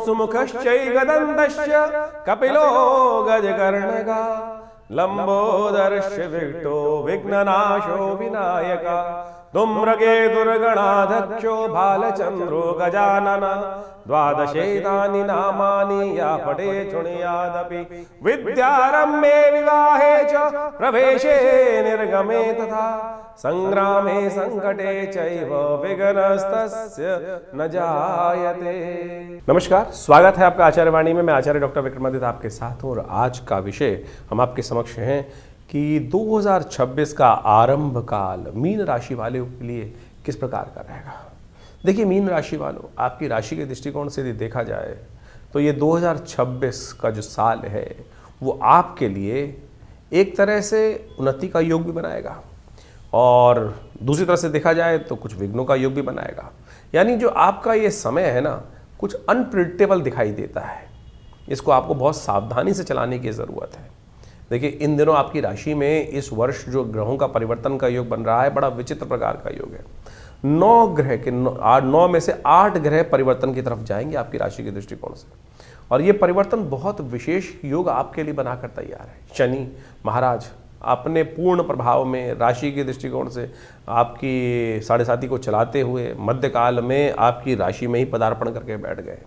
सुमुखश्चैकदन्तश्च कपिलो गजकर्णका लंबोदरश्च विकटो विघ्ननाशो विनायका धूम्रकेतुर्गणाध्यक्षो भालचंद्रो गजानन द्वादशैतानि नामानि या पठे शृणुयादपि विद्यारम्भे विवाहे च प्रवेशे निर्गमे तथा संग्रामे संकटे चैव विघ्नस्तस्य न जायते। नमस्कार, स्वागत है आपका आचार्य वाणी में। मैं आचार्य डॉक्टर विक्रमादित्य आपके साथ हूँ और आज का विषय हम आपके समक्ष हैं कि 2026 का आरंभ काल मीन राशि वालों के लिए किस प्रकार का रहेगा। देखिए मीन राशि वालों, आपकी राशि के दृष्टिकोण से यदि देखा जाए तो ये 2026 का जो साल है वो आपके लिए एक तरह से उन्नति का योग भी बनाएगा और दूसरी तरह से देखा जाए तो कुछ विघ्नों का योग भी बनाएगा। यानी जो आपका ये समय है ना, कुछ अनप्रिडिक्टेबल दिखाई देता है। इसको आपको बहुत सावधानी से चलाने की ज़रूरत है। देखिए इन दिनों आपकी राशि में इस वर्ष जो ग्रहों का परिवर्तन का योग बन रहा है, बड़ा विचित्र प्रकार का योग है। 9 ग्रह के 9 में से 8 ग्रह परिवर्तन की तरफ जाएंगे आपकी राशि के दृष्टिकोण से, और ये परिवर्तन बहुत विशेष योग आपके लिए बनाकर तैयार है। शनि महाराज अपने पूर्ण प्रभाव में राशि के दृष्टिकोण से आपकी 7.5 को चलाते हुए मध्यकाल में आपकी राशि में ही पदार्पण करके बैठ गए।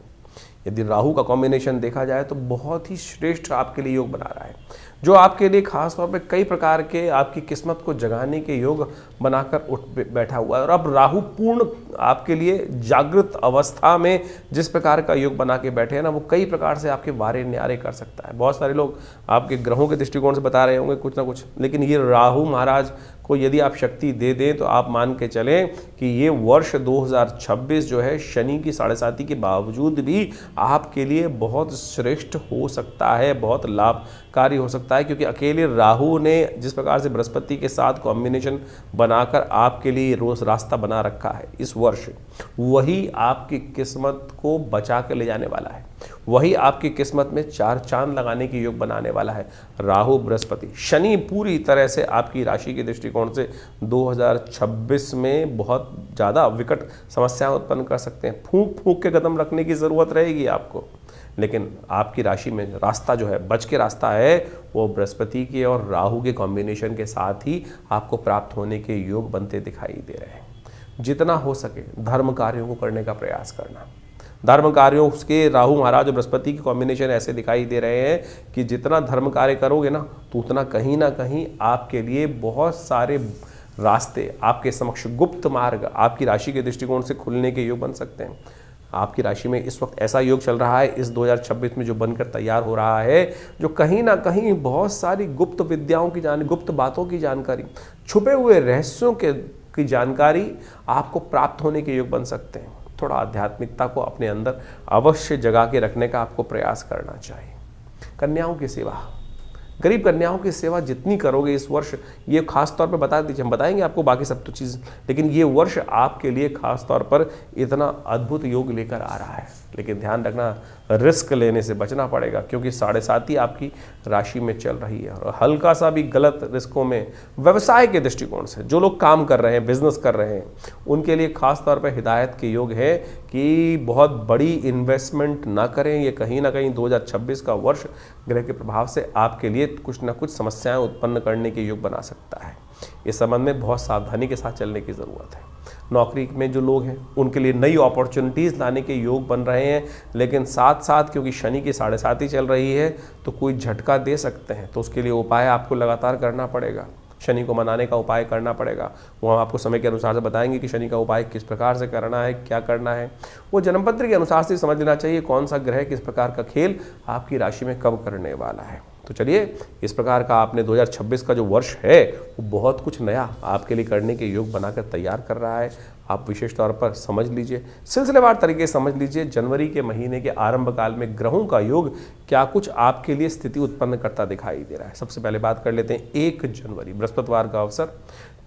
यदि राहु का कॉम्बिनेशन देखा जाए तो बहुत ही श्रेष्ठ आपके लिए योग बना रहा है, जो आपके लिए खास तौर पे कई प्रकार के आपकी किस्मत को जगाने के योग बनाकर उठ बैठा हुआ है। और अब राहु पूर्ण आपके लिए जागृत अवस्था में जिस प्रकार का योग बना के बैठे हैं ना, वो कई प्रकार से आपके वारे न्यारे कर सकता है। बहुत सारे लोग आपके ग्रहों के दृष्टिकोण से बता रहे होंगे कुछ ना कुछ, लेकिन ये राहु महाराज को यदि आप शक्ति दे दें तो आप मान के चलें कि ये वर्ष 2026 जो है शनि की 7.5 के बावजूद भी आपके लिए बहुत श्रेष्ठ हो सकता है, बहुत लाभकारी हो सकता है। क्योंकि अकेले राहु ने जिस प्रकार से बृहस्पति के साथ कॉम्बिनेशन बनाकर आपके लिए रोज रास्ता बना रखा है इस वर्ष, वही आपकी किस्मत को बचा कर ले जाने वाला है। वही आपकी किस्मत में 4 चांद लगाने की योग बनाने वाला है। राहु बृहस्पति शनि पूरी तरह से आपकी राशि के दृष्टिकोण से 2026 में बहुत ज़्यादा विकट समस्याएं उत्पन्न कर सकते हैं। फूंक फूंक के कदम रखने की ज़रूरत रहेगी आपको, लेकिन आपकी राशि में रास्ता जो है, बच के रास्ता है, वो बृहस्पति के और राहु के कॉम्बिनेशन के साथ ही आपको प्राप्त होने के योग बनते दिखाई दे रहे हैं। जितना हो सके धर्म कार्यों को करने का प्रयास करना। धर्म कार्यों उसके राहु महाराज और बृहस्पति के कॉम्बिनेशन ऐसे दिखाई दे रहे हैं कि जितना धर्म कार्य करोगे ना, तो उतना कहीं ना कहीं आपके लिए बहुत सारे रास्ते, आपके समक्ष गुप्त मार्ग आपकी राशि के दृष्टिकोण से खुलने के योग बन सकते हैं। आपकी राशि में इस वक्त ऐसा योग चल रहा है इस 2026 में जो बनकर तैयार हो रहा है, जो कहीं ना कहीं बहुत सारी गुप्त विद्याओं की गुप्त बातों की जानकारी, छुपे हुए रहस्यों की जानकारी आपको प्राप्त होने के योग बन सकते हैं। थोड़ा आध्यात्मिकता को अपने अंदर अवश्य जगा के रखने का आपको प्रयास करना चाहिए। कन्याओं की सेवा, गरीब कन्याओं की सेवा जितनी करोगे इस वर्ष, ये खास तौर पर बता दीजिए, हम बताएंगे आपको बाकी सब तो चीज़, लेकिन ये वर्ष आपके लिए खास तौर पर इतना अद्भुत योग लेकर आ रहा है। लेकिन ध्यान रखना, रिस्क लेने से बचना पड़ेगा, क्योंकि 7.5 आपकी राशि में चल रही है। और हल्का सा भी गलत रिस्कों में, व्यवसाय के दृष्टिकोण से जो लोग काम कर रहे हैं, बिजनेस कर रहे हैं, उनके लिए खास तौर पर हिदायत के योग है कि बहुत बड़ी इन्वेस्टमेंट ना करें। ये कहीं ना कहीं 2026 का वर्ष ग्रह के प्रभाव से आपके लिए कुछ ना कुछ समस्याएं उत्पन्न करने के योग बना सकता है। इस संबंध में बहुत सावधानी के साथ चलने की ज़रूरत है। नौकरी में जो लोग हैं उनके लिए नई अपॉर्चुनिटीज़ लाने के योग बन रहे हैं, लेकिन साथ साथ क्योंकि शनि की 7.5 चल रही है तो कोई झटका दे सकते हैं, तो उसके लिए उपाय आपको लगातार करना पड़ेगा। शनि को मनाने का उपाय करना पड़ेगा। वो हम आपको समय के अनुसार से बताएंगे कि शनि का उपाय किस प्रकार से करना है, क्या करना है। वो जन्मपत्र के अनुसार से समझ लेना चाहिए कौन सा ग्रह किस प्रकार का खेल आपकी राशि में कब करने वाला है। तो चलिए, इस प्रकार का आपने 2026 का जो वर्ष है वो बहुत कुछ नया आपके लिए करने के योग बनाकर तैयार कर रहा है। आप विशेष तौर पर समझ लीजिए, सिलसिलेवार तरीके से समझ लीजिए, जनवरी के महीने के आरंभ काल में ग्रहों का योग क्या कुछ आपके लिए स्थिति उत्पन्न करता दिखाई दे रहा है। सबसे पहले बात कर लेते हैं 1 जनवरी, बृहस्पतिवार का अवसर,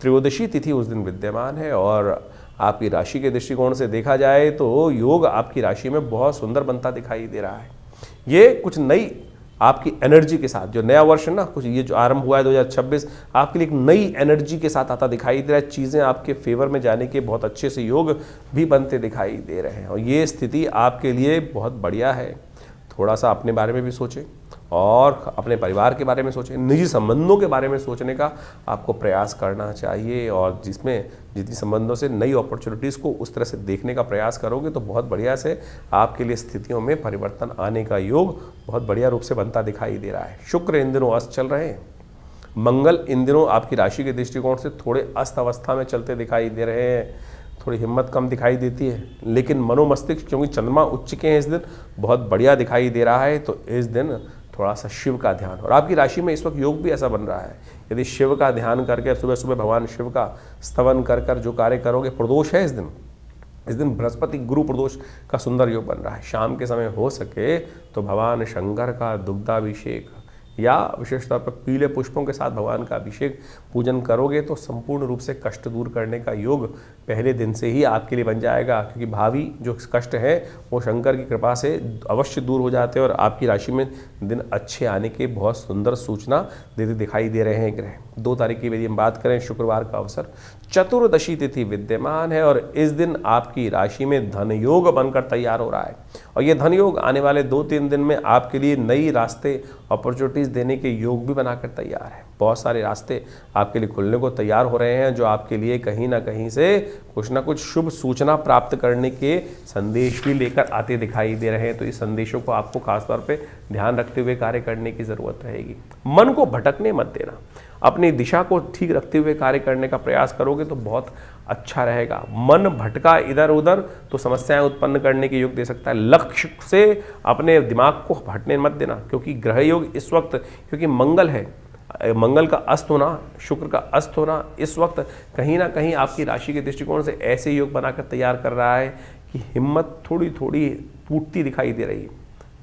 त्रयोदशी तिथि उस दिन विद्यमान है। और आपकी राशि के दृष्टिकोण से देखा जाए तो योग आपकी राशि में बहुत सुंदर बनता दिखाई दे रहा है। ये कुछ नई आपकी एनर्जी के साथ। जो नया वर्ष है ना, कुछ ये जो आरंभ हुआ है 2026, आपके लिए एक नई एनर्जी के साथ आता दिखाई दे रहा है। चीज़ें आपके फेवर में जाने के बहुत अच्छे से योग भी बनते दिखाई दे रहे हैं और ये स्थिति आपके लिए बहुत बढ़िया है। थोड़ा सा अपने बारे में भी सोचें और अपने परिवार के बारे में सोचें, निजी संबंधों के बारे में सोचने का आपको प्रयास करना चाहिए और जिसमें जितनी संबंधों से नई अपॉर्चुनिटीज़ को उस तरह से देखने का प्रयास करोगे तो बहुत बढ़िया से आपके लिए स्थितियों में परिवर्तन आने का योग बहुत बढ़िया रूप से बनता दिखाई दे रहा है। शुक्र इन दिनों अस्त चल रहे हैं। मंगल इन दिनों आपकी राशि के दृष्टिकोण से थोड़े अस्त अवस्था में चलते दिखाई दे रहे हैं। थोड़ी हिम्मत कम दिखाई देती है, लेकिन मनोमस्तिष्क, क्योंकि चंद्रमा उच्च के हैं इस दिन, बहुत बढ़िया दिखाई दे रहा है। तो इस दिन थोड़ा सा शिव का ध्यान, और आपकी राशि में इस वक्त योग भी ऐसा बन रहा है, यदि शिव का ध्यान करके सुबह सुबह भगवान शिव का स्तवन कर कर जो कार्य करोगे, प्रदोष है इस दिन बृहस्पति गुरु प्रदोष का सुंदर योग बन रहा है। शाम के समय हो सके तो भगवान शंकर का दुग्धाभिषेक या विशेष तौर पर पीले पुष्पों के साथ भगवान का अभिषेक पूजन करोगे तो संपूर्ण रूप से कष्ट दूर करने का योग पहले दिन से ही आपके लिए बन जाएगा, क्योंकि भावी जो कष्ट है वो शंकर की कृपा से अवश्य दूर हो जाते हैं और आपकी राशि में दिन अच्छे आने के बहुत सुंदर सूचना देते दिखाई दे रहे हैं ग्रह। 2 तारीख की यदि हम बात करें, शुक्रवार का अवसर, चतुर्दशी तिथि विद्यमान है और इस दिन आपकी राशि में धन योग बनकर तैयार हो रहा है और ये धन योग आने वाले 2-3 दिन में आपके लिए नई रास्ते अपॉर्चुनिटीज़ देने के योग भी बनाकर तैयार है। बहुत सारे रास्ते आपके लिए खुलने को तैयार हो रहे हैं जो आपके लिए कहीं ना कहीं से कुछ ना कुछ शुभ सूचना प्राप्त करने के संदेश भी लेकर आते दिखाई दे रहे हैं। तो इस संदेशों को आपको खासतौर पे ध्यान रखते हुए कार्य करने की ज़रूरत रहेगी। मन को भटकने मत देना, अपनी दिशा को ठीक रखते हुए कार्य करने का प्रयास करोगे तो बहुत अच्छा रहेगा। मन भटका इधर उधर तो समस्याएं उत्पन्न करने के योग दे सकता है। लक्ष्य से अपने दिमाग को हटने मत देना, क्योंकि ग्रह योग इस वक्त, क्योंकि मंगल है, मंगल का अस्त होना, शुक्र का अस्त होना इस वक्त कहीं ना कहीं आपकी राशि के दृष्टिकोण से ऐसे योग बनाकर तैयार कर रहा है कि हिम्मत थोड़ी थोड़ी टूटती दिखाई दे रही है।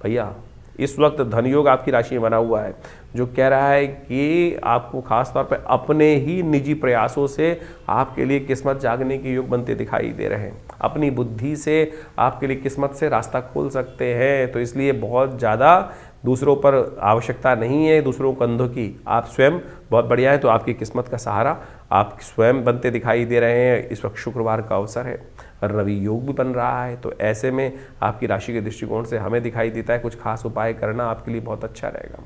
भैया इस वक्त धन योग आपकी राशि में बना हुआ है जो कह रहा है कि आपको खास तौर पर अपने ही निजी प्रयासों से आपके लिए किस्मत जागने के योग बनते दिखाई दे रहे हैं। अपनी बुद्धि से आपके लिए किस्मत से रास्ता खोल सकते हैं, तो इसलिए बहुत ज़्यादा दूसरों पर आवश्यकता नहीं है, दूसरों कंधों की। आप स्वयं बहुत बढ़िया है, तो आपकी किस्मत का सहारा आप स्वयं बनते दिखाई दे रहे हैं। इस वक्त शुक्रवार का अवसर है, रवि योग भी बन रहा है, तो ऐसे में आपकी राशि के दृष्टिकोण से हमें दिखाई देता है कुछ खास उपाय करना आपके लिए बहुत अच्छा रहेगा।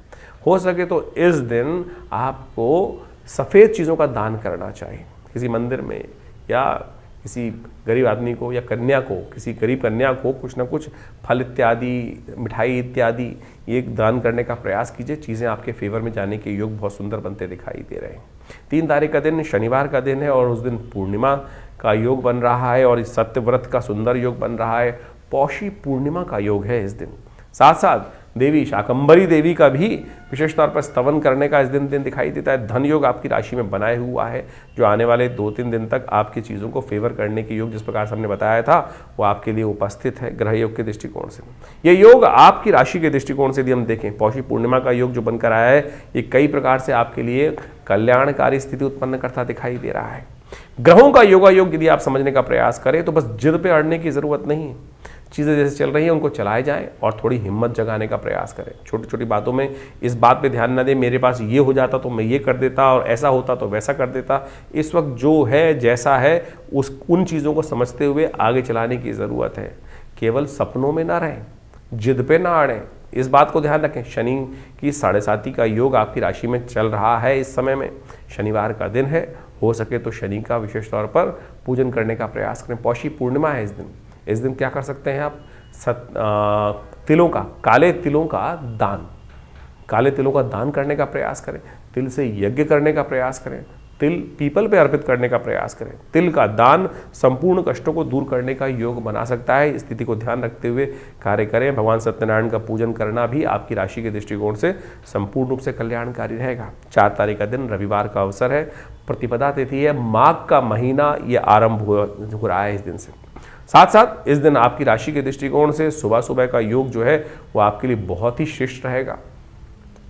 हो सके तो इस दिन आपको सफ़ेद चीज़ों का दान करना चाहिए, किसी मंदिर में या किसी गरीब आदमी को या कन्या को, किसी गरीब कन्या को कुछ ना कुछ फल इत्यादि, मिठाई इत्यादि ये दान करने का प्रयास कीजिए। चीज़ें आपके फेवर में जाने के योग बहुत सुंदर बनते दिखाई दे रहे हैं। 3 तारीख का दिन शनिवार का दिन है और उस दिन पूर्णिमा का योग बन रहा है और इस सत्यव्रत का सुंदर योग बन रहा है। पौषी पूर्णिमा का योग है इस दिन। साथ साथ देवी शाकंभरी देवी का भी विशेष तौर पर स्तवन करने का इस दिन दिखाई देता है। धन योग आपकी राशि में बनाए हुआ है जो आने वाले 2-3 दिन तक आपकी चीज़ों को फेवर करने के योग जिस प्रकार से हमने बताया था वो आपके लिए उपस्थित है ग्रह योग के दृष्टिकोण से। ये योग आपकी राशि के दृष्टिकोण से यदि हम देखें, पौषी पूर्णिमा का योग जो बनकर आया है ये कई प्रकार से आपके लिए कल्याणकारी स्थिति उत्पन्न करता दिखाई दे रहा है। ग्रहों का योगा योग यदि आप समझने का प्रयास करें तो बस जिद पे अड़ने की जरूरत नहीं है। चीज़ें जैसे चल रही हैं उनको चलाए जाएं और थोड़ी हिम्मत जगाने का प्रयास करें। छोटी छोटी बातों में इस बात पे ध्यान न दें मेरे पास ये हो जाता तो मैं ये कर देता और ऐसा होता तो वैसा कर देता। इस वक्त जो है जैसा है उन चीज़ों को समझते हुए आगे चलाने की ज़रूरत है। केवल सपनों में ना रहें, जिद पे ना अड़ें, इस बात को ध्यान रखें। शनि की 7.5 का योग आपकी राशि में चल रहा है इस समय में, शनिवार का दिन है, हो सके तो शनि का विशेष तौर पर पूजन करने का प्रयास करें। पौषी पूर्णिमा है इस दिन क्या कर सकते हैं आप, तिलों का, काले तिलों का दान करने का प्रयास करें। तिल से यज्ञ करने का प्रयास करें, तिल पीपल पे अर्पित करने का प्रयास करें। तिल का दान संपूर्ण कष्टों को दूर करने का योग बना सकता है। स्थिति को ध्यान रखते हुए कार्य करें। भगवान सत्यनारायण का पूजन करना भी आपकी राशि के दृष्टिकोण से संपूर्ण रूप से कल्याणकारी रहेगा। 4 तारीख का दिन रविवार का अवसर है, प्रतिपदा तिथि है, माघ का महीना ये आरंभ हो रहा है इस दिन से। साथ साथ इस दिन आपकी राशि के दृष्टिकोण से सुबह सुबह का योग जो है वो आपके लिए बहुत ही श्रेष्ठ रहेगा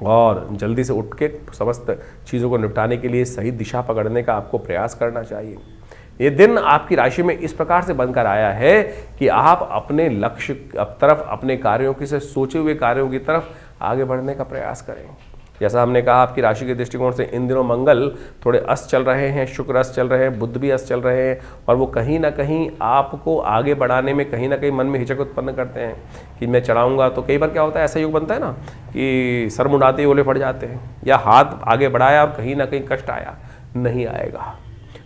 और जल्दी से उठ के समस्त चीज़ों को निपटाने के लिए सही दिशा पकड़ने का आपको प्रयास करना चाहिए। ये दिन आपकी राशि में इस प्रकार से बनकर आया है कि आप अपने लक्ष्य तरफ, अपने कार्यों की से सोचे हुए कार्यों की तरफ आगे बढ़ने का प्रयास करें। जैसा हमने कहा, आपकी राशि के दृष्टिकोण से इन दिनों मंगल थोड़े अस्त चल रहे हैं, शुक्र अस्त चल रहे हैं, बुध भी अस्त चल रहे हैं, और वो कहीं ना कहीं आपको आगे बढ़ाने में कहीं ना कहीं मन में हिचक उत्पन्न करते हैं कि मैं चढ़ाऊंगा। तो कई बार क्या होता है, ऐसा योग बनता है ना कि सर मुंडाते ही ओले पड़ जाते हैं, या हाथ आगे बढ़ाया और कहीं ना कहीं कष्ट आया। नहीं आएगा,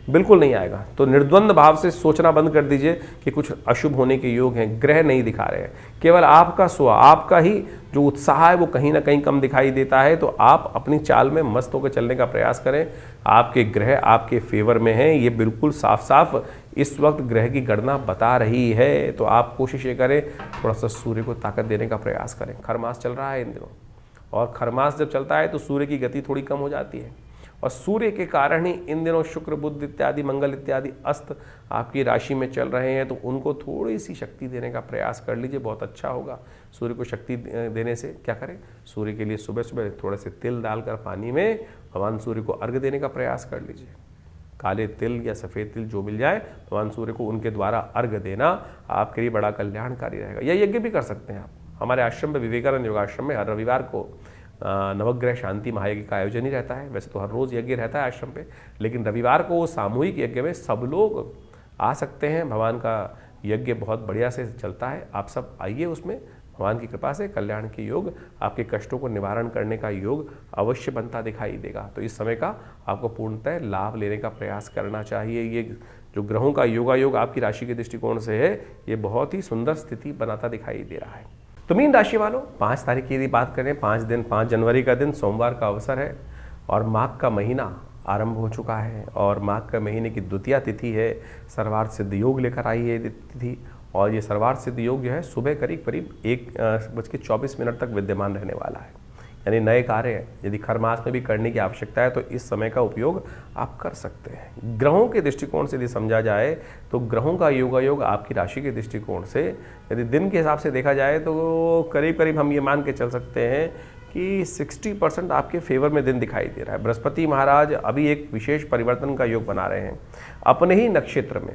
बिल्कुल नहीं आएगा। तो निर्द्वंद भाव से सोचना बंद कर दीजिए कि कुछ अशुभ होने के योग हैं। ग्रह नहीं दिखा रहे हैं, केवल आपका आपका ही जो उत्साह है वो कहीं ना कहीं कम दिखाई देता है। तो आप अपनी चाल में मस्त होकर चलने का प्रयास करें। आपके ग्रह आपके फेवर में हैं, ये बिल्कुल साफ साफ इस वक्त ग्रह की गणना बता रही है। तो आप कोशिश ये करें, थोड़ा सा सूर्य को ताकत देने का प्रयास करें। खरमास चल रहा है इन दिनों, और खरमास जब चलता है तो सूर्य की गति थोड़ी कम हो जाती है, और सूर्य के कारण ही इन दिनों शुक्र बुध इत्यादि मंगल इत्यादि अस्त आपकी राशि में चल रहे हैं। तो उनको थोड़ी सी शक्ति देने का प्रयास कर लीजिए, बहुत अच्छा होगा। सूर्य को शक्ति देने से क्या करें, सूर्य के लिए सुबह सुबह थोड़े से तिल डालकर पानी में भगवान सूर्य को अर्घ्य देने का प्रयास कर लीजिए। काले तिल या सफ़ेद तिल जो मिल जाए, भगवान सूर्य को उनके द्वारा अर्घ्य देना आपके लिए बड़ा कल्याणकारी रहेगा। यह यज्ञ भी कर सकते हैं आप। हमारे आश्रम में, विवेकानंद योगाश्रम में, हर रविवार को नवग्रह शांति महायज्ञ का आयोजन ही रहता है। वैसे तो हर रोज़ यज्ञ रहता है आश्रम पे, लेकिन रविवार को सामूहिक यज्ञ में सब लोग आ सकते हैं। भगवान का यज्ञ बहुत बढ़िया से चलता है, आप सब आइए उसमें। भगवान की कृपा से कल्याण के योग, आपके कष्टों को निवारण करने का योग अवश्य बनता दिखाई देगा। तो इस समय का आपको पूर्णतः लाभ लेने का प्रयास करना चाहिए। ये जो ग्रहों का योगायोग आपकी राशि के दृष्टिकोण से है, ये बहुत ही सुंदर स्थिति बनाता दिखाई दे रहा है। तो मीन राशि वालों, 5 तारीख की यदि बात करें, 5 जनवरी का दिन सोमवार का अवसर है, और माघ का महीना आरंभ हो चुका है, और माघ के महीने की द्वितीया तिथि है। सर्वार्थ सिद्ध योग लेकर आई है तिथि, और ये सर्वार्थ सिद्ध योग जो है सुबह करीब 1:24 तक विद्यमान रहने वाला है। यानी नए कार्य यदि खरमास में भी करने की आवश्यकता है तो इस समय का उपयोग आप कर सकते हैं। ग्रहों के दृष्टिकोण से यदि समझा जाए तो ग्रहों का योगायोग आपकी राशि के दृष्टिकोण से यदि दिन के हिसाब से देखा जाए तो करीब हम ये मान के चल सकते हैं कि 60% आपके फेवर में दिन दिखाई दे रहा है। बृहस्पति महाराज अभी एक विशेष परिवर्तन का योग बना रहे हैं, अपने ही नक्षत्र में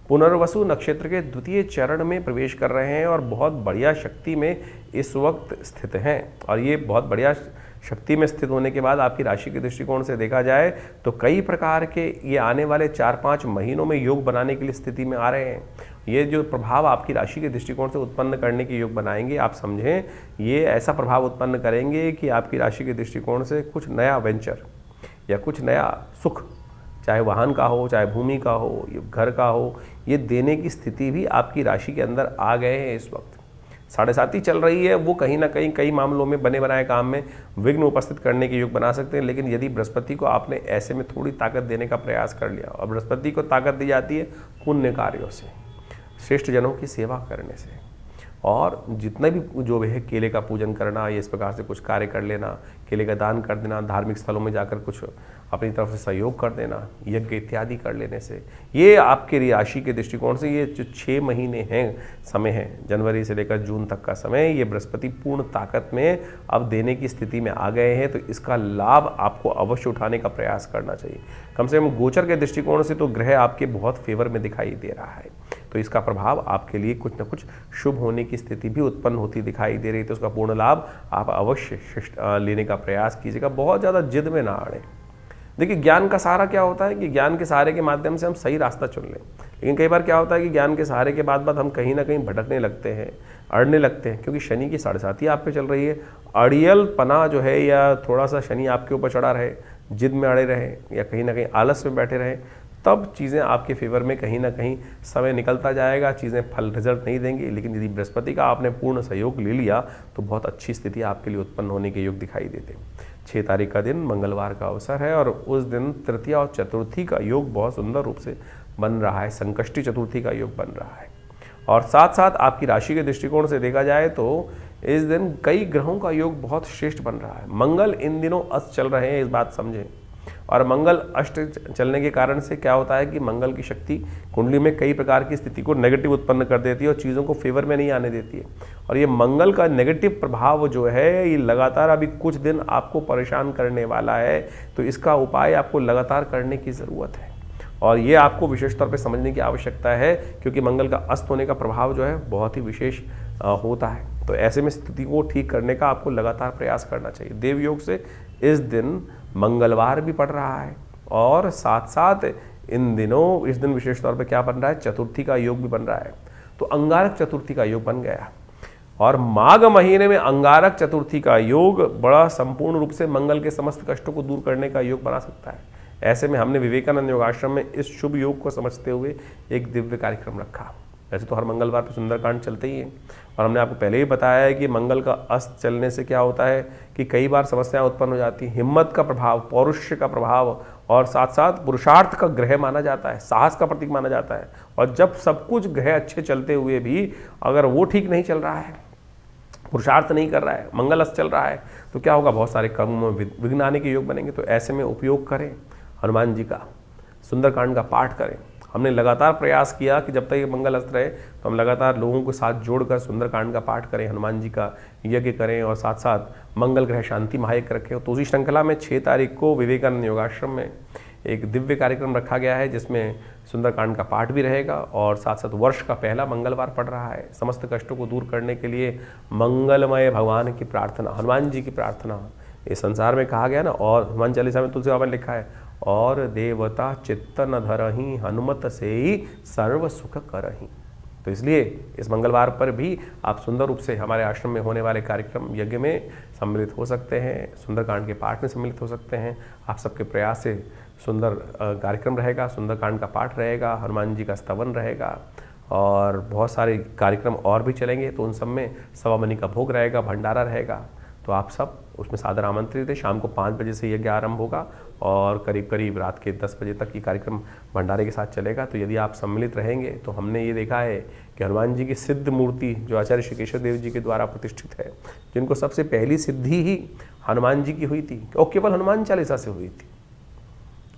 पुनर्वसु नक्षत्र के द्वितीय चरण में प्रवेश कर रहे हैं, और बहुत बढ़िया शक्ति में इस वक्त स्थित हैं। और ये बहुत बढ़िया शक्ति में स्थित होने के बाद आपकी राशि के दृष्टिकोण से देखा जाए तो कई प्रकार के ये आने वाले 4-5 महीनों में योग बनाने के लिए स्थिति में आ रहे हैं। ये जो प्रभाव आपकी राशि के दृष्टिकोण से उत्पन्न करने के योग बनाएंगे, आप समझें ये ऐसा प्रभाव उत्पन्न करेंगे कि आपकी राशि के दृष्टिकोण से कुछ नया वेंचर या कुछ नया सुख, चाहे वाहन का हो, चाहे भूमि का हो, घर का हो, ये देने की स्थिति भी आपकी राशि के अंदर आ गए हैं। इस वक्त 7.5 चल रही है, वो कहीं ना कहीं कई मामलों में बने बनाए काम में विघ्न उपस्थित करने के योग बना सकते हैं। लेकिन यदि बृहस्पति को आपने ऐसे में थोड़ी ताकत देने का प्रयास कर लिया, और बृहस्पति को ताकत दी जाती है पुण्य कार्यों से, श्रेष्ठ जनों की सेवा करने से, और जितना भी जो है केले का पूजन करना, ये इस प्रकार से कुछ कार्य कर लेना, केले का दान कर देना, धार्मिक स्थलों में जाकर कुछ अपनी तरफ से सहयोग कर देना, यज्ञ इत्यादि कर लेने से, ये आपके राशि के दृष्टिकोण से ये जो 6 महीने हैं, समय है जनवरी से लेकर जून तक का समय, ये बृहस्पति पूर्ण ताकत में अब देने की स्थिति में आ गए हैं। तो इसका लाभ आपको अवश्य उठाने का प्रयास करना चाहिए। कम से कम गोचर के दृष्टिकोण से तो ग्रह आपके बहुत फेवर में दिखाई दे रहा है, तो इसका प्रभाव आपके लिए कुछ न कुछ शुभ होने की स्थिति भी उत्पन्न होती दिखाई दे रही है। तो उसका पूर्ण लाभ आप अवश्य लेने का प्रयास कीजिएगा। बहुत ज़्यादा जिद में ना आड़े। देखिए, ज्ञान का सहारा क्या होता है कि ज्ञान के सहारे के माध्यम से हम सही रास्ता चुन लें। लेकिन कई बार क्या होता है कि ज्ञान के सहारे के बाद हम कहीं ना कहीं भटकने लगते हैं, अड़ने लगते हैं, क्योंकि शनि की 7.5 आप पे चल रही है। अड़ियल पना जो है, या थोड़ा सा शनि आपके ऊपर चढ़ा रहे, जिद में अड़े रहे, या कहीं ना कहीं आलस में बैठे रहे, तब चीज़ें आपके फेवर में कहीं ना कहीं समय निकलता जाएगा, चीज़ें फल रिजल्ट नहीं देंगी। लेकिन यदि बृहस्पति का आपने पूर्ण सहयोग ले लिया तो बहुत अच्छी स्थिति आपके लिए उत्पन्न होने के योग दिखाई देते हैं। 6 तारीख का दिन मंगलवार का अवसर है, और उस दिन तृतीया और चतुर्थी का योग बहुत सुंदर रूप से बन रहा है, संकष्टी चतुर्थी का योग बन रहा है। और साथ साथ आपकी राशि के दृष्टिकोण से देखा जाए तो इस दिन कई ग्रहों का योग बहुत श्रेष्ठ बन रहा है। मंगल इन दिनों अस्त चल रहे हैं, इस बात समझें। और मंगल अष्ट चलने के कारण से क्या होता है कि मंगल की शक्ति कुंडली में कई प्रकार की स्थिति को नेगेटिव उत्पन्न कर देती है, और चीज़ों को फेवर में नहीं आने देती है। और ये मंगल का नेगेटिव प्रभाव जो है, ये लगातार अभी कुछ दिन आपको परेशान करने वाला है। तो इसका उपाय आपको लगातार करने की ज़रूरत है, और ये आपको विशेष तौर पे समझने की आवश्यकता है, क्योंकि मंगल का अस्त होने का प्रभाव जो है बहुत ही विशेष होता है। तो ऐसे में स्थिति को ठीक करने का आपको लगातार प्रयास करना चाहिए। देव योग से इस दिन मंगलवार भी पड़ रहा है और साथ साथ इस दिन विशेष तौर पे क्या बन रहा है, चतुर्थी का योग भी बन रहा है। तो अंगारक चतुर्थी का योग बन गया और माघ महीने में अंगारक चतुर्थी का योग बड़ा संपूर्ण रूप से मंगल के समस्त कष्टों को दूर करने का योग बना सकता है। ऐसे में हमने विवेकानंद योगाश्रम में इस शुभ योग को समझते हुए एक दिव्य कार्यक्रम रखा। वैसे तो हर मंगलवार पर सुंदरकांड चलते ही हैं और हमने आपको पहले ही बताया है कि मंगल का अस्त चलने से क्या होता है कि कई बार समस्याएं उत्पन्न हो जाती हैं। हिम्मत का प्रभाव, पौरुष्य का प्रभाव और साथ साथ पुरुषार्थ का ग्रह माना जाता है, साहस का प्रतीक माना जाता है। और जब सब कुछ ग्रह अच्छे चलते हुए भी अगर वो ठीक नहीं चल रहा है, पुरुषार्थ नहीं कर रहा है, मंगल अस्त चल रहा है, तो क्या होगा, बहुत सारे कर्मों में विघ्न आने के योग बनेंगे। तो ऐसे में उपयोग करें हनुमान जी का, सुंदरकांड का पाठ करें। हमने लगातार प्रयास किया कि जब तक ये मंगल अस्त रहे तो हम लगातार लोगों के साथ जोड़कर सुंदरकांड का पाठ करें, हनुमान जी का यज्ञ करें और साथ साथ मंगल ग्रह शांति महायज्ञ रखें। तो उसी श्रृंखला में 6 तारीख को विवेकानंद योगाश्रम में एक दिव्य कार्यक्रम रखा गया है जिसमें सुंदरकांड का पाठ भी रहेगा और साथ साथ वर्ष का पहला मंगलवार पड़ रहा है। समस्त कष्टों को दूर करने के लिए मंगलमय भगवान की प्रार्थना, हनुमान जी की प्रार्थना इस संसार में कहा गया ना। और हनुमान चालीसा में तुलसी बाबा ने लिखा है, और देवता चित्त न धरहि हनुमत से ही सर्व सुख करहि। तो इसलिए इस मंगलवार पर भी आप सुंदर रूप से हमारे आश्रम में होने वाले कार्यक्रम यज्ञ में सम्मिलित हो सकते हैं, सुंदरकांड के पाठ में सम्मिलित हो सकते हैं। आप सबके प्रयास से सुंदर कार्यक्रम रहेगा, सुंदरकांड का पाठ रहेगा, हनुमान जी का स्तवन रहेगा और बहुत सारे कार्यक्रम और भी चलेंगे। तो उन सब में सवा मनी का भोग रहेगा, भंडारा रहेगा। तो आप सब उसमें सादर आमंत्रित है। शाम को 5 बजे से यज्ञ आरंभ होगा और करीब करीब रात के 10 बजे तक ये कार्यक्रम भंडारे के साथ चलेगा। तो यदि आप सम्मिलित रहेंगे तो हमने ये देखा है कि हनुमान जी की सिद्ध मूर्ति जो आचार्य श्री केशव देव जी के द्वारा प्रतिष्ठित है, जिनको सबसे पहली सिद्धि ही हनुमान जी की हुई थी और केवल हनुमान चालीसा से हुई थी।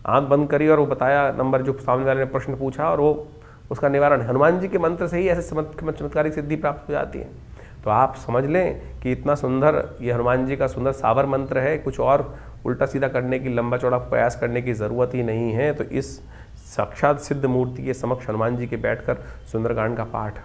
आंख बंद करी और वो बताया नंबर जो सामने वाले ने प्रश्न पूछा और वो उसका निवारण हनुमान जी के मंत्र से ही ऐसे चमत्कारिक सिद्धि प्राप्त हो जाती है। तो आप समझ लें कि इतना सुंदर ये हनुमान जी का सुंदर सावर मंत्र है, कुछ और उल्टा सीधा करने की, लंबा चौड़ा प्रयास करने की ज़रूरत ही नहीं है। तो इस साक्षात सिद्ध मूर्ति के समक्ष हनुमान जी के बैठकर सुंदरकांड का पाठ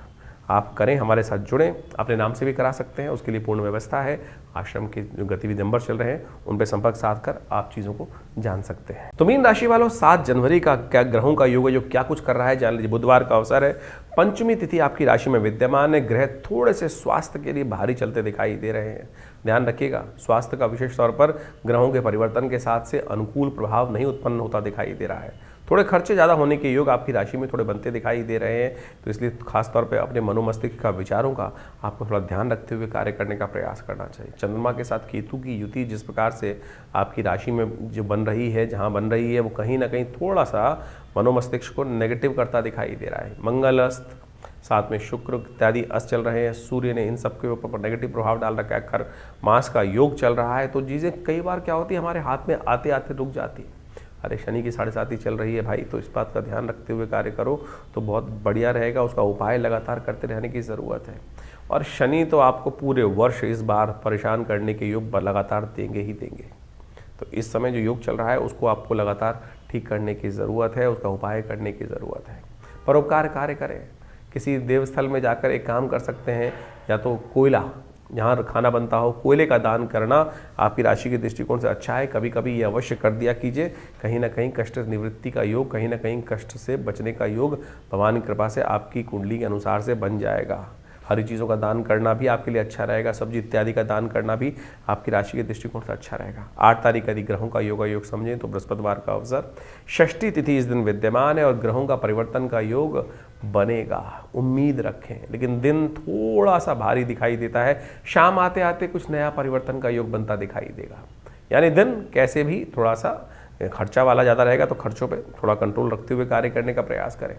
आप करें, हमारे साथ जुड़ें। अपने नाम से भी करा सकते हैं, उसके लिए पूर्ण व्यवस्था है। आश्रम के जो गतिविधि नंबर चल रहे हैं उन पर संपर्क साध कर आप चीज़ों को जान सकते हैं। तो मीन राशि वालों, 7 जनवरी का क्या ग्रहों का योग है, जो क्या कुछ कर रहा है जान लीजिए। बुधवार का अवसर है, पंचमी तिथि आपकी राशि में विद्यमान है। ग्रह थोड़े से स्वास्थ्य के लिए भारी चलते दिखाई दे रहे हैं, ध्यान रखिएगा। स्वास्थ्य का विशेष तौर पर ग्रहों के परिवर्तन के साथ से अनुकूल प्रभाव नहीं उत्पन्न होता दिखाई दे रहा है। थोड़े खर्चे ज़्यादा होने के योग आपकी राशि में थोड़े बनते दिखाई दे रहे हैं। तो इसलिए खासतौर पे अपने मनोमस्तिष्क का विचारों का आपको थोड़ा ध्यान रखते हुए कार्य करने का प्रयास करना चाहिए। चंद्रमा के साथ केतु की युति जिस प्रकार से आपकी राशि में जो बन रही है, जहाँ बन रही है, वो कहीं ना कहीं थोड़ा सा मनोमस्तिष्क को नेगेटिव करता दिखाई दे रहा है। मंगल अस्त, साथ में शुक्र इत्यादि अस्त चल रहे हैं, सूर्य ने इन सब के ऊपर नेगेटिव प्रभाव डाल रखा है। खर मास का योग चल रहा है। तो चीज़ें कई बार क्या होती है, हमारे हाथ में आते आते रुक जाती है। अरे शनि की 7.5 चल रही है भाई, तो इस बात का ध्यान रखते हुए कार्य करो तो बहुत बढ़िया रहेगा। उसका उपाय लगातार करते रहने की ज़रूरत है। और शनि तो आपको पूरे वर्ष इस बार परेशान करने के योग लगातार देंगे ही देंगे। तो इस समय जो योग चल रहा है उसको आपको लगातार ठीक करने की ज़रूरत है, उसका उपाय करने की ज़रूरत है। परोपकार कार्य करें, किसी देवस्थल में जाकर एक काम कर सकते हैं, या तो कोयला जहाँ खाना बनता हो, कोयले का दान करना आपकी राशि के दृष्टिकोण से अच्छा है। कभी कभी ये अवश्य कर दिया कीजिए। कहीं ना कहीं कष्ट निवृत्ति का योग, कहीं ना कहीं कष्ट से बचने का योग भगवान की कृपा से आपकी कुंडली के अनुसार से बन जाएगा। हरी चीज़ों का दान करना भी आपके लिए अच्छा रहेगा। सब्जी इत्यादि का दान करना भी आपकी राशि के दृष्टिकोण से अच्छा रहेगा। 8 तारीख यदि ग्रहों का योग समझें तो बृहस्पतिवार का अवसर, षष्ठी तिथि इस दिन विद्यमान है और ग्रहों का परिवर्तन का योग बनेगा, उम्मीद रखें। लेकिन दिन थोड़ा सा भारी दिखाई देता है, शाम आते आते कुछ नया परिवर्तन का योग बनता दिखाई देगा। यानी दिन कैसे भी थोड़ा सा खर्चा वाला ज़्यादा रहेगा, तो खर्चों पे थोड़ा कंट्रोल रखते हुए कार्य करने का प्रयास करें।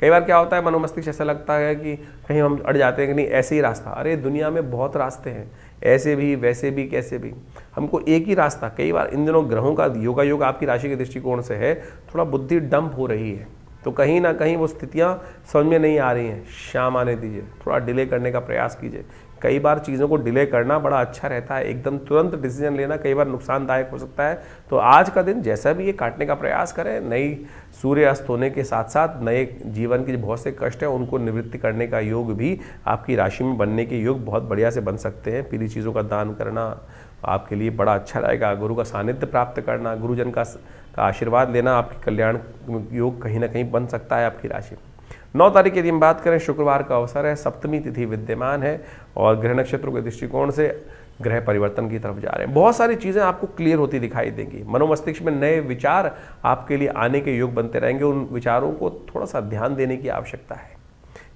कई बार क्या होता है, मनोमस्तिष्क ऐसा लगता है कि कहीं हम अड़ जाते हैं कि नहीं ऐसे ही रास्ता। अरे दुनिया में बहुत रास्ते हैं, ऐसे भी वैसे भी कैसे भी, हमको एक ही रास्ता। कई बार इन दिनों ग्रहों का योग आपकी राशि के दृष्टिकोण से है, थोड़ा बुद्धि डंप हो रही है, तो कहीं ना कहीं वो स्थितियाँ समझ में नहीं आ रही हैं। शाम आने दीजिए, थोड़ा डिले करने का प्रयास कीजिए। कई बार चीज़ों को डिले करना बड़ा अच्छा रहता है, एकदम तुरंत डिसीजन लेना कई बार नुकसानदायक हो सकता है। तो आज का दिन जैसा भी ये काटने का प्रयास करें, नई सूर्य अस्त होने के साथ साथ नए जीवन के बहुत से कष्ट हैं उनको निवृत्ति करने का योग भी आपकी राशि में बनने के योग बहुत बढ़िया से बन सकते हैं। पीली चीज़ों का दान करना आपके लिए बड़ा अच्छा रहेगा। गुरु का सानिध्य प्राप्त करना, गुरुजन का आशीर्वाद लेना आपके कल्याण योग कहीं ना कहीं बन सकता है आपकी राशि में। 9 तारीख की यदि हम बात करें, शुक्रवार का अवसर है, सप्तमी तिथि विद्यमान है और ग्रह नक्षत्रों के दृष्टिकोण से ग्रह परिवर्तन की तरफ जा रहे हैं। बहुत सारी चीज़ें आपको क्लियर होती दिखाई देंगी। मनोमस्तिष्क में नए विचार आपके लिए आने के योग बनते रहेंगे। उन विचारों को थोड़ा सा ध्यान देने की आवश्यकता है।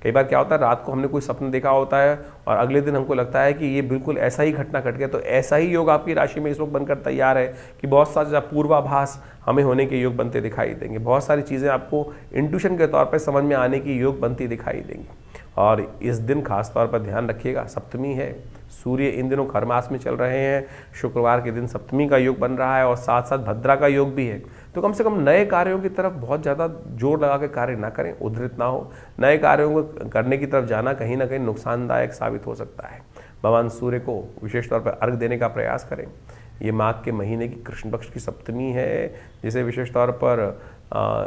कई बार क्या होता है, रात को हमने कोई सपना देखा होता है और अगले दिन हमको लगता है कि ये बिल्कुल ऐसा ही घटना घट गया। तो ऐसा ही योग आपकी राशि में इस वक्त बनकर तैयार है कि बहुत सारा पूर्वाभास हमें होने के योग बनते दिखाई देंगे। बहुत सारी चीज़ें आपको इंट्यूशन के तौर पर समझ में आने की योग बनती दिखाई देंगी। और इस दिन खास तौर पर ध्यान रखिएगा, सप्तमी है, सूर्य इन दिनों खरमास में चल रहे हैं, शुक्रवार के दिन सप्तमी का योग बन रहा है और साथ साथ भद्रा का योग भी है। तो कम से कम नए कार्यों की तरफ बहुत ज़्यादा जोर लगा के कार्य ना करें, उद्धृत ना हो। नए कार्यों को करने की तरफ जाना कहीं ना कहीं नुकसानदायक साबित हो सकता है। भगवान सूर्य को विशेष तौर पर अर्घ देने का प्रयास करें। ये माघ के महीने की कृष्ण पक्ष की सप्तमी है, जिसे विशेष तौर पर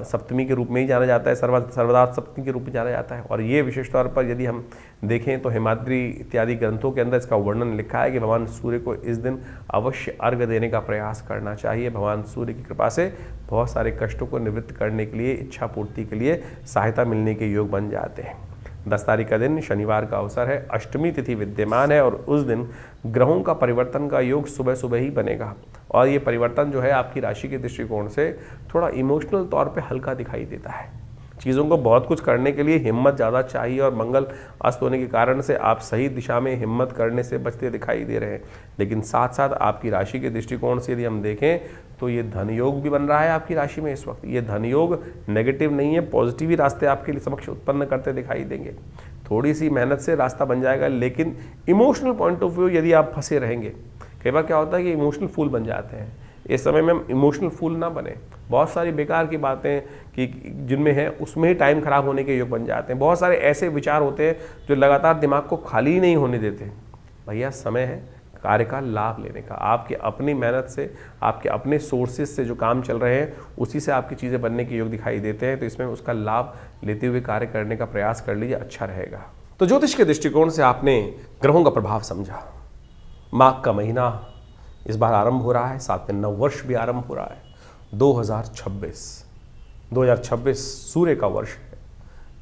सप्तमी के रूप में ही जाना जाता है, सर्वदात सप्तमी के रूप में जाना जाता है। और ये विशेष तौर पर यदि हम देखें तो हिमाद्री इत्यादि ग्रंथों के अंदर इसका वर्णन लिखा है कि भगवान सूर्य को इस दिन अवश्य अर्घ देने का प्रयास करना चाहिए। भगवान सूर्य की कृपा से बहुत सारे कष्टों को निवृत्त करने के लिए, इच्छा पूर्ति के लिए सहायता मिलने के योग बन जाते हैं। 10 तारीख का दिन शनिवार का अवसर है, अष्टमी तिथि विद्यमान है और उस दिन ग्रहों का परिवर्तन का योग सुबह सुबह ही बनेगा। और ये परिवर्तन जो है आपकी राशि के दृष्टिकोण से थोड़ा इमोशनल तौर पे हल्का दिखाई देता है। चीज़ों को बहुत कुछ करने के लिए हिम्मत ज़्यादा चाहिए और मंगल अस्त होने के कारण से आप सही दिशा में हिम्मत करने से बचते दिखाई दे रहे हैं। लेकिन साथ साथ आपकी राशि के दृष्टिकोण से यदि हम देखें तो ये धन योग भी बन रहा है आपकी राशि में इस वक्त। ये धन योग नेगेटिव नहीं है, पॉजिटिव ही रास्ते आपके लिए समक्ष उत्पन्न करते दिखाई देंगे। थोड़ी सी मेहनत से रास्ता बन जाएगा, लेकिन इमोशनल पॉइंट ऑफ व्यू यदि आप फंसे रहेंगे, कई बार क्या होता है कि इमोशनल फूल बन जाते हैं। इस समय में हम इमोशनल फूल ना बने। बहुत सारी बेकार की बातें कि जिनमें है उसमें ही टाइम खराब होने के योग बन जाते हैं। बहुत सारे ऐसे विचार होते हैं जो लगातार दिमाग को खाली नहीं होने देते। भैया समय है कार्य का लाभ लेने का। आपके अपनी मेहनत से, आपके अपने सोर्सेज से जो काम चल रहे हैं उसी से आपकी चीज़ें बनने के योग दिखाई देते हैं। तो इसमें उसका लाभ लेते हुए कार्य करने का प्रयास कर लीजिए, अच्छा रहेगा। तो ज्योतिष के दृष्टिकोण से आपने ग्रहों का प्रभाव समझा। माघ का महीना इस बार आरंभ हो रहा है, साथ में नववर्ष भी आरंभ हो रहा है। 2026 सूर्य का वर्ष है,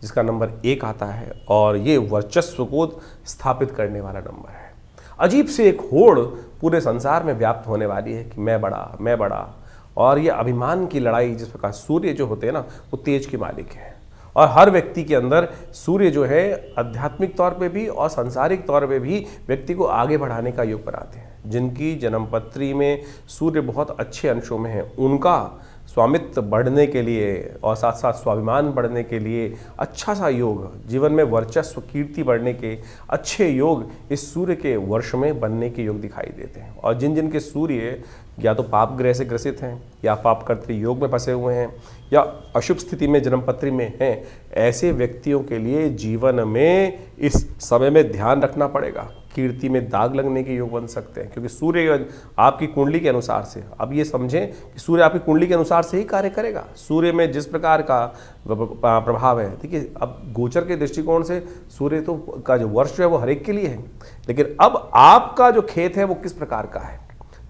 जिसका नंबर 1 आता है और ये वर्चस्व को स्थापित करने वाला नंबर है। अजीब से एक होड़ पूरे संसार में व्याप्त होने वाली है कि मैं बड़ा। और ये अभिमान की लड़ाई, जिस प्रकार सूर्य जो होते हैं ना वो तेज के मालिक हैं। और हर व्यक्ति के अंदर सूर्य जो है आध्यात्मिक तौर पे भी और सांसारिक तौर पे भी व्यक्ति को आगे बढ़ाने का योग बनाते हैं। जिनकी जन्मपत्री में सूर्य बहुत अच्छे अंशों में है, उनका स्वामित्व बढ़ने के लिए और साथ साथ स्वाभिमान बढ़ने के लिए अच्छा सा योग, जीवन में वर्चस्व कीर्ति बढ़ने के अच्छे योग इस सूर्य के वर्ष में बनने के योग दिखाई देते हैं। और जिन के सूर्य या तो पाप ग्रह से ग्रसित हैं या पाप कर्तृ योग में फंसे हुए हैं या अशुभ स्थिति में जन्मपत्री में हैं, ऐसे व्यक्तियों के लिए जीवन में इस समय में ध्यान रखना पड़ेगा। कीर्ति में दाग लगने के योग बन सकते हैं, क्योंकि सूर्य आपकी कुंडली के अनुसार से, अब ये समझें कि सूर्य आपकी कुंडली के अनुसार से ही कार्य करेगा। सूर्य में जिस प्रकार का प्रभाव है, देखिए अब गोचर के दृष्टिकोण से सूर्य तो का जो वर्ष है वो हर एक के लिए है, लेकिन अब आपका जो खेत है वो किस प्रकार का है,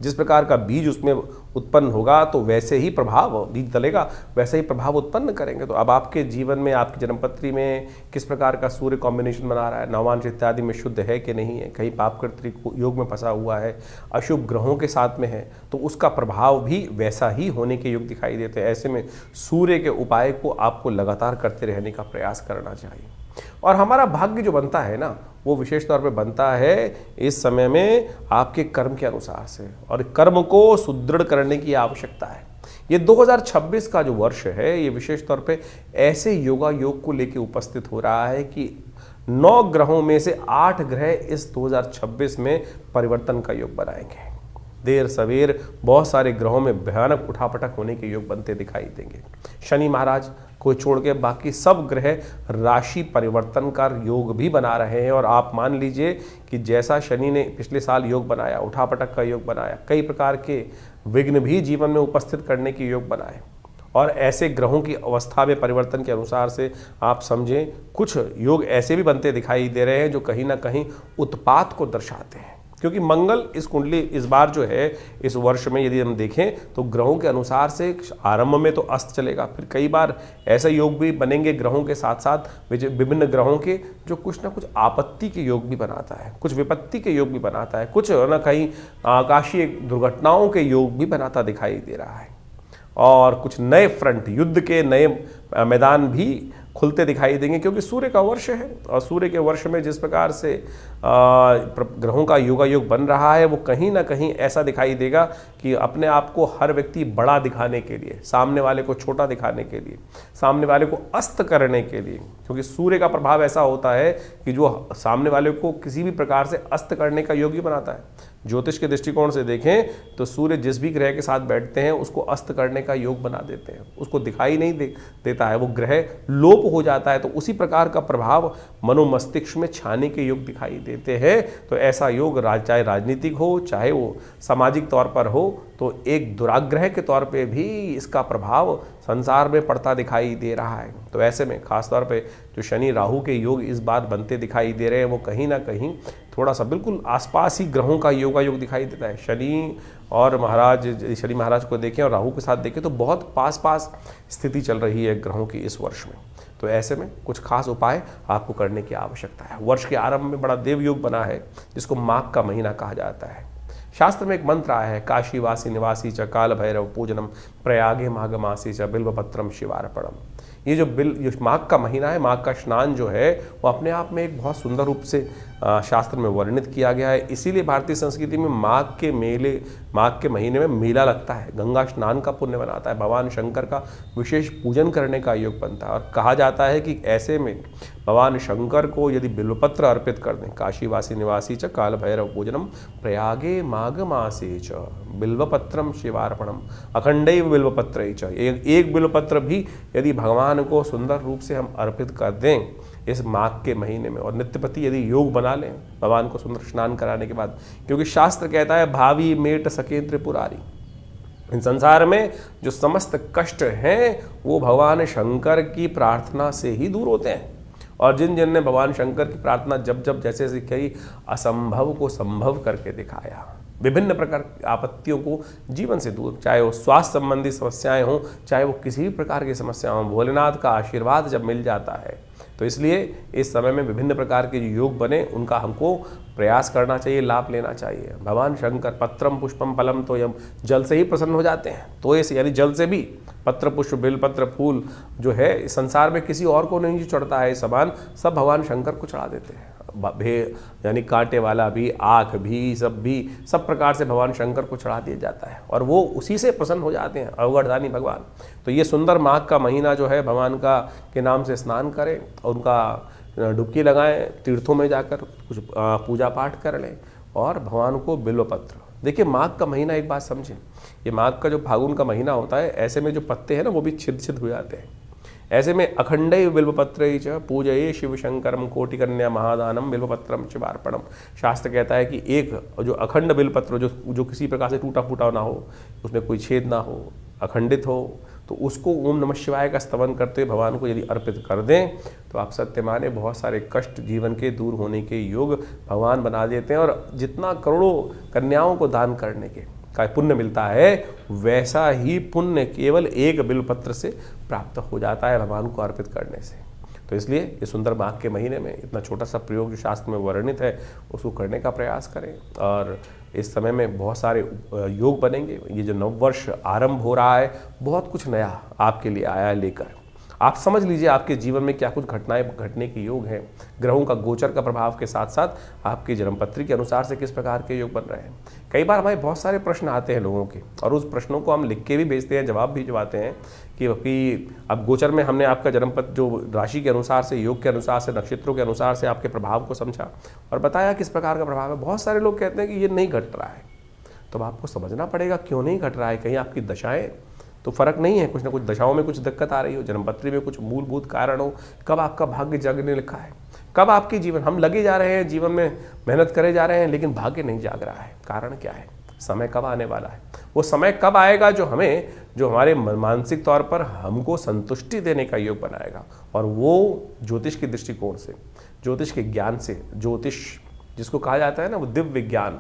जिस प्रकार का बीज उसमें उत्पन्न होगा तो वैसे ही प्रभाव, बीज डलेगा वैसे ही प्रभाव उत्पन्न करेंगे। तो अब आपके जीवन में, आपकी जन्मपत्री में किस प्रकार का सूर्य कॉम्बिनेशन बना रहा है, नवांश इत्यादि में शुद्ध है कि नहीं है, कहीं पाप कर्तृ योग में फंसा हुआ है, अशुभ ग्रहों के साथ में है, तो उसका प्रभाव भी वैसा ही होने के योग दिखाई देते हैं। ऐसे में सूर्य के उपाय को आपको लगातार करते रहने का प्रयास करना चाहिए। और हमारा भाग्य जो बनता है ना, वो विशेष तौर पे बनता है इस समय में आपके कर्म के अनुसार से, और कर्म को सुदृढ़ करने की आवश्यकता है। ये 2026 का जो वर्ष है, ये विशेष तौर पे ऐसे योगा योग को लेके उपस्थित हो रहा है कि 9 ग्रहों में से 8 ग्रह इस 2026 में परिवर्तन का योग बनाएंगे। देर सवेर बहुत सारे ग्रहों में भयानक उठापटक होने के योग बनते दिखाई देंगे। शनि महाराज को छोड़ के बाकी सब ग्रह राशि परिवर्तन का योग भी बना रहे हैं। और आप मान लीजिए कि जैसा शनि ने पिछले साल योग बनाया, उठापटक का योग बनाया, कई प्रकार के विघ्न भी जीवन में उपस्थित करने के योग बनाए, और ऐसे ग्रहों की अवस्था में परिवर्तन के अनुसार से आप समझें कुछ योग ऐसे भी बनते दिखाई दे रहे हैं जो कहीं ना कहीं उत्पात को दर्शाते हैं। क्योंकि मंगल इस कुंडली इस बार जो है इस वर्ष में यदि हम देखें तो ग्रहों के अनुसार से आरंभ में तो अस्त चलेगा, फिर कई बार ऐसे योग भी बनेंगे ग्रहों के साथ साथ विभिन्न ग्रहों के जो कुछ ना कुछ आपत्ति के योग भी बनाता है, कुछ विपत्ति के योग भी बनाता है, कुछ ना कहीं आकाशीय दुर्घटनाओं के योग भी बनाता दिखाई दे रहा है। और कुछ नए फ्रंट, युद्ध के नए मैदान भी खुलते दिखाई देंगे, क्योंकि सूर्य का वर्ष है और सूर्य के वर्ष में जिस प्रकार से ग्रहों का योगायोग बन रहा है वो कहीं ना कहीं ऐसा दिखाई देगा कि अपने आप को हर व्यक्ति बड़ा दिखाने के लिए, सामने वाले को छोटा दिखाने के लिए, सामने वाले को अस्त करने के लिए, क्योंकि सूर्य का प्रभाव ऐसा होता है कि जो सामने वाले को किसी भी प्रकार से अस्त करने का योग भी बनाता है। ज्योतिष के दृष्टिकोण से देखें तो सूर्य जिस भी ग्रह के साथ बैठते हैं उसको अस्त करने का योग बना देते हैं, उसको दिखाई नहीं देता है, वो ग्रह लोप हो जाता है। तो उसी प्रकार का प्रभाव मनोमस्तिष्क में छाने के योग दिखाई देते हैं। तो ऐसा योग चाहे राजनीतिक हो चाहे वो सामाजिक तौर पर हो, तो एक दुराग्रह के तौर पे भी इसका प्रभाव संसार में पड़ता दिखाई दे रहा है। तो ऐसे में खासतौर पे जो शनि राहु के योग इस बार बनते दिखाई दे रहे हैं वो कहीं ना कहीं थोड़ा सा बिल्कुल आसपास ही ग्रहों का योग दिखाई देता है। शनि महाराज को देखें और राहु के साथ देखें तो बहुत पास स्थिति चल रही है ग्रहों की इस वर्ष में। तो ऐसे में कुछ खास उपाय आपको करने की आवश्यकता है। वर्ष के आरंभ में बड़ा देव योग बना है जिसको माघ का महीना कहा जाता है। शास्त्र में एक मंत्र आया है, काशीवासी निवासी च काल भैरव पूजनम प्रयागे माघ मासी च बिल्वपत्रम शिवार्पणम। ये जो माघ का महीना है, माघ का स्नान जो है वो अपने आप में एक बहुत सुंदर रूप से शास्त्र में वर्णित किया गया है। इसीलिए भारतीय संस्कृति में माघ के महीने में मेला लगता है, गंगा स्नान का पुण्य बनाता है, भगवान शंकर का विशेष पूजन करने का योग बनता है। और कहा जाता है कि ऐसे में भगवान शंकर को यदि बिल्वपत्र अर्पित कर दें, काशीवासी निवासी च काल भैरव पूजनम प्रयागे माघ मासे च बिल्वपत्रम शिवार्पणम अखंडैव बिल्वपत्र च, एक बिल्वपत्र भी यदि भगवान को सुंदर रूप से हम अर्पित कर दें इस माघ के महीने में, और नित्यपति यदि योग बना लें भगवान को सुंदर स्नान कराने के बाद, क्योंकि शास्त्र कहता है भावी मेट सके त्रिपुरारी, इन संसार में जो समस्त कष्ट हैं वो भगवान शंकर की प्रार्थना से ही दूर होते हैं। और जिन ने भगवान शंकर की प्रार्थना जब जैसे कई असंभव को संभव करके दिखाया, विभिन्न प्रकार की आपत्तियों को जीवन से दूर, चाहे वो स्वास्थ्य संबंधी समस्याएं हों चाहे वो किसी भी प्रकार की समस्या हों, भोलेनाथ का आशीर्वाद जब मिल जाता है तो इसलिए इस समय में विभिन्न प्रकार के जो योग बने उनका हमको प्रयास करना चाहिए, लाभ लेना चाहिए। भगवान शंकर पत्रम पुष्पम फलम तो यम, जल से ही प्रसन्न हो जाते हैं। तो ये यानी जल से भी पत्र पुष्प बेलपत्र फूल जो है इस संसार में किसी और को नहीं चढ़ता है, सामान सब भगवान शंकर को चढ़ा देते हैं। यानी कांटे वाला भी, आँख भी, सब प्रकार से भगवान शंकर को चढ़ा दिया जाता है और वो उसी से प्रसन्न हो जाते हैं, अवगढ़दानी भगवान। तो ये सुंदर माघ का महीना जो है भगवान का के नाम से स्नान करें और उनका डुबकी लगाएं, तीर्थों में जाकर कुछ पूजा पाठ कर लें और भगवान को बिल्वपत्र। देखिए माघ का महीना एक बात समझें, ये माघ का जो फागुन का महीना होता है ऐसे में जो पत्ते हैं ना वो भी छिद हो जाते हैं। ऐसे में अखंडैव बिल्वपत्र च पूजये शिव शंकरम कोटि कन्या महादानम बिल्वपत्रम शिवार्पणम। शास्त्र कहता है कि एक जो अखंड बिल्वपत्र जो किसी प्रकार से टूटा फूटा ना हो, उसमें कोई छेद ना हो, अखंडित हो, तो उसको ओम नमः शिवाय का स्तवन करते हुए भगवान को यदि अर्पित कर दें तो आप सत्य माने बहुत सारे कष्ट जीवन के दूर होने के योग भगवान बना देते हैं। और जितना करोड़ों कन्याओं को दान करने के का पुण्य मिलता है वैसा ही पुण्य केवल एक बिल्वपत्र से प्राप्त हो जाता है भगवान को अर्पित करने से। तो इसलिए ये सुंदर माघ के महीने में इतना छोटा सा प्रयोग जो शास्त्र में वर्णित है उसको करने का प्रयास करें। और इस समय में बहुत सारे योग बनेंगे। ये जो नववर्ष आरंभ हो रहा है बहुत कुछ नया आपके लिए आया है लेकर। आप समझ लीजिए आपके जीवन में क्या कुछ घटनाएं घटने के योग हैं। ग्रहों का गोचर का प्रभाव के साथ साथ आपकी जन्मपत्री के अनुसार से किस प्रकार के योग बन रहे हैं। कई बार हमारे बहुत सारे प्रश्न आते हैं लोगों के और उस प्रश्नों को हम लिख के भी भेजते हैं, जवाब भी दिलवाते हैं कि अब गोचर में हमने आपका जन्मपत्र जो राशि के अनुसार से, योग के अनुसार से, नक्षत्रों के अनुसार से आपके प्रभाव को समझा और बताया किस प्रकार का प्रभाव है। बहुत सारे लोग कहते हैं कि ये नहीं घट रहा है। तब आपको समझना पड़ेगा क्यों नहीं घट रहा है। कहीं आपकी दशाएं तो फर्क नहीं है, कुछ ना कुछ दशाओं में कुछ दिक्कत आ रही हो, जन्मपत्री में कुछ मूलभूत कारण हो, कब आपका भाग्य जागने लिखा है, कब आपकी जीवन, हम लगे जा रहे हैं जीवन में, मेहनत करे जा रहे हैं, लेकिन भाग्य नहीं जाग रहा है। कारण क्या है? समय कब आने वाला है? वो समय कब आएगा जो हमें, जो हमारे मानसिक तौर पर हमको संतुष्टि देने का योग बनाएगा। और वो ज्योतिष के दृष्टिकोण से, ज्योतिष के ज्ञान से, ज्योतिष जिसको कहा जाता है ना, वो दिव्य ज्ञान,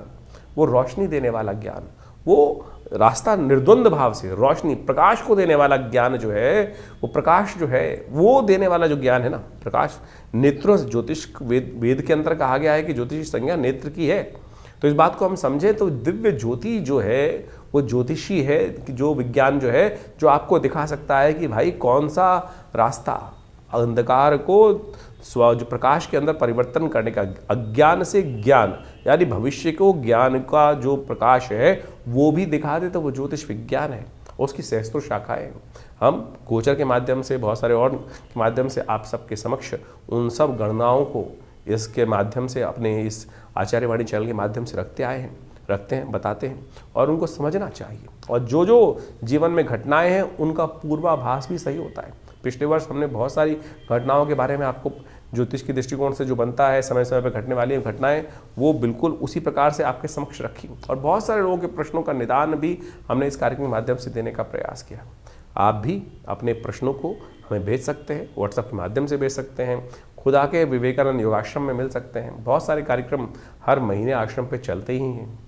वो रोशनी देने वाला ज्ञान, वो रास्ता निर्द्वंद भाव से रोशनी प्रकाश को देने वाला ज्ञान जो है, वो प्रकाश जो है वो देने वाला जो ज्ञान है ना, प्रकाश नेत्रों से, ज्योतिष वेद के अंदर कहा गया है कि ज्योतिष की संज्ञा नेत्र की है। तो इस बात को हम समझे तो दिव्य ज्योति जो है वो ज्योतिषी है, कि जो विज्ञान जो है जो आपको दिखा सकता है कि भाई कौन सा रास्ता अंधकार को जो प्रकाश के अंदर परिवर्तन करने का, अज्ञान से ज्ञान यानी भविष्य को ज्ञान का जो प्रकाश है वो भी दिखा दे, तो वो ज्योतिष विज्ञान है। उसकी सहस्त्रों शाखाएं हम गोचर के माध्यम से, बहुत सारे और के माध्यम से आप सबके समक्ष उन सब गणनाओं को इसके माध्यम से, अपने इस आचार्यवाणी चैनल के माध्यम से रखते हैं, बताते हैं, और उनको समझना चाहिए। और जो जो जीवन में घटनाएं हैं उनका पूर्वाभास भी सही होता है। पिछले वर्ष हमने बहुत सारी घटनाओं के बारे में आपको ज्योतिष के दृष्टिकोण से जो बनता है, समय समय पर घटने वाली घटनाएं, वो बिल्कुल उसी प्रकार से आपके समक्ष रखी, और बहुत सारे लोगों के प्रश्नों का निदान भी हमने इस कार्यक्रम के माध्यम से देने का प्रयास किया। आप भी अपने प्रश्नों को हमें भेज सकते हैं, व्हाट्सएप के माध्यम से भेज सकते हैं, खुद आके विवेकानंद योगाश्रम में मिल सकते हैं। बहुत सारे कार्यक्रम हर महीने आश्रम पे चलते ही हैं,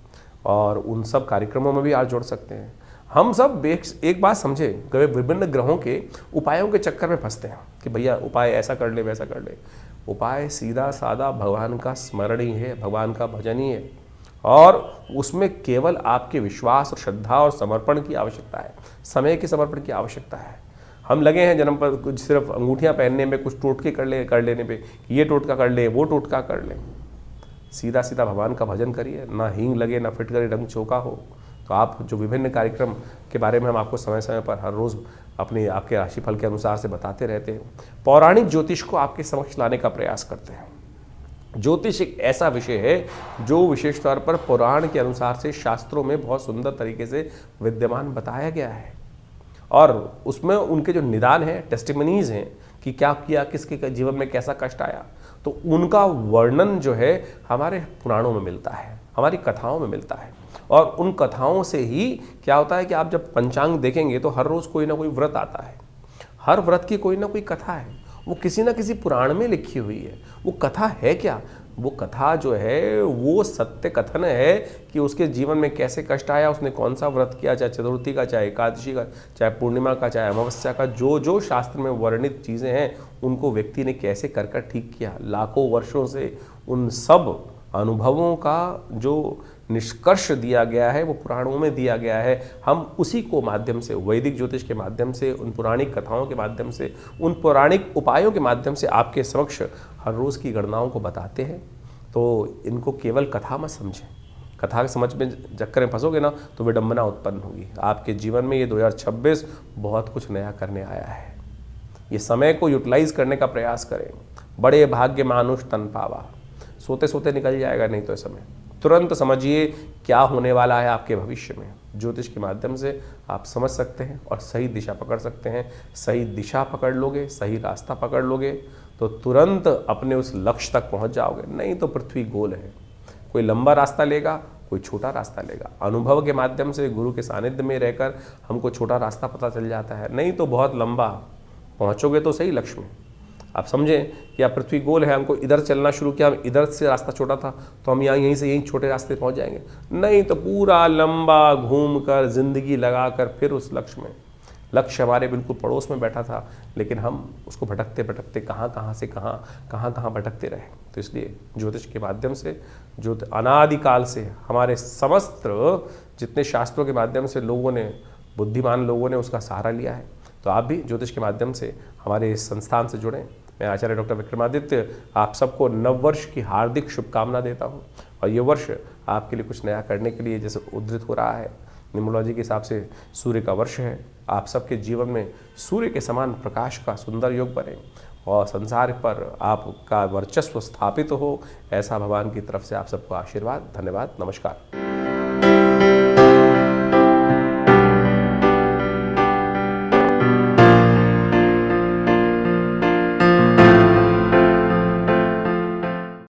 और उन सब कार्यक्रमों में भी आप जुड़ सकते हैं। हम सब एक बात समझे, कभी विभिन्न ग्रहों के उपायों के चक्कर में फंसते हैं कि भैया उपाय ऐसा कर ले, वैसा कर ले। उपाय सीधा साधा भगवान का स्मरण ही है, भगवान का भजन ही है, और उसमें केवल आपके विश्वास और श्रद्धा और समर्पण की आवश्यकता है, समय के समर्पण की आवश्यकता है। हम लगे हैं जन्म पर कुछ सिर्फ अंगूठियाँ पहनने में, कुछ टोटके कर लेने पे, ये टोटका कर ले, वो टोटका कर ले। सीधा सीधा भगवान का भजन करिए, ना हींग लगे, ना फिटकरी रंग चौका हो। तो आप जो विभिन्न कार्यक्रम के बारे में हम आपको समय समय पर हर रोज़ अपने आपके राशिफल के अनुसार से बताते रहते हैं, पौराणिक ज्योतिष को आपके समक्ष लाने का प्रयास करते हैं। ज्योतिष एक ऐसा विषय है जो विशेष तौर पर पुराण के अनुसार से शास्त्रों में बहुत सुंदर तरीके से विद्यमान बताया गया है, और उसमें उनके जो निदान हैं, टेस्टिमनीज हैं कि क्या किया, किसके जीवन में कैसा कष्ट आया, तो उनका वर्णन जो है हमारे पुराणों में मिलता है, हमारी कथाओं में मिलता है। और उन कथाओं से ही क्या होता है कि आप जब पंचांग देखेंगे तो हर रोज़ कोई ना कोई व्रत आता है, हर व्रत की कोई ना कोई कथा है, वो किसी ना किसी पुराण में लिखी हुई है। वो कथा है क्या? वो कथा जो है वो सत्य कथन है कि उसके जीवन में कैसे कष्ट आया, उसने कौन सा व्रत किया, चाहे चतुर्थी का, चाहे एकादशी का, चाहे पूर्णिमा का, चाहे अमावस्या का, जो जो शास्त्र में वर्णित चीज़ें हैं उनको व्यक्ति ने कैसे कर ठीक किया। लाखों वर्षों से उन सब अनुभवों का जो निष्कर्ष दिया गया है वो पुराणों में दिया गया है। हम उसी को माध्यम से, वैदिक ज्योतिष के माध्यम से, उन पौराणिक कथाओं के माध्यम से, उन पौराणिक उपायों के माध्यम से आपके समक्ष हर रोज़ की गणनाओं को बताते हैं। तो इनको केवल कथा मत समझें, कथा के समझ में चक्कर में फंसोगे ना तो विडंबना उत्पन्न होगी आपके जीवन में। ये 2026 बहुत कुछ नया करने आया है। ये समय को यूटिलाइज करने का प्रयास करें। बड़े भाग्य मानुष तन पावा, सोते सोते निकल जाएगा नहीं तो इस समय। तुरंत समझिए क्या होने वाला है आपके भविष्य में। ज्योतिष के माध्यम से आप समझ सकते हैं और सही दिशा पकड़ सकते हैं। सही दिशा पकड़ लोगे, सही रास्ता पकड़ लोगे तो तुरंत अपने उस लक्ष्य तक पहुंच जाओगे। नहीं तो पृथ्वी गोल है, कोई लंबा रास्ता लेगा, कोई छोटा रास्ता लेगा। अनुभव के माध्यम से, गुरु के सानिध्य में रहकर हमको छोटा रास्ता पता चल जाता है, नहीं तो बहुत लंबा पहुंचोगे तो सही लक्ष्य में। आप समझें कि आप पृथ्वी गोल है, हमको इधर चलना शुरू किया, हम इधर से रास्ता छोटा था तो हम यहीं से यहीं छोटे रास्ते पहुंच जाएंगे। नहीं तो पूरा लंबा घूमकर जिंदगी लगाकर फिर उस लक्ष्य में, लक्ष्य हमारे बिल्कुल पड़ोस में बैठा था लेकिन हम उसको भटकते भटकते कहाँ से कहाँ भटकते रहे। तो इसलिए ज्योतिष के माध्यम से, जो अनादिकाल से हमारे समस्त जितने शास्त्रों के माध्यम से लोगों ने, बुद्धिमान लोगों ने उसका सहारा लिया है, तो आप भी ज्योतिष के माध्यम से हमारे इस संस्थान से जुड़ें। मैं आचार्य डॉक्टर विक्रमादित्य आप सबको नववर्ष की हार्दिक शुभकामना देता हूं। और ये वर्ष आपके लिए कुछ नया करने के लिए जैसे उद्धृत हो रहा है, न्यूमरोलॉजी के हिसाब से सूर्य का वर्ष है। आप सबके जीवन में सूर्य के समान प्रकाश का सुंदर योग बने और संसार पर आपका वर्चस्व स्थापित हो, ऐसा भगवान की तरफ से आप सबको आशीर्वाद। धन्यवाद, नमस्कार।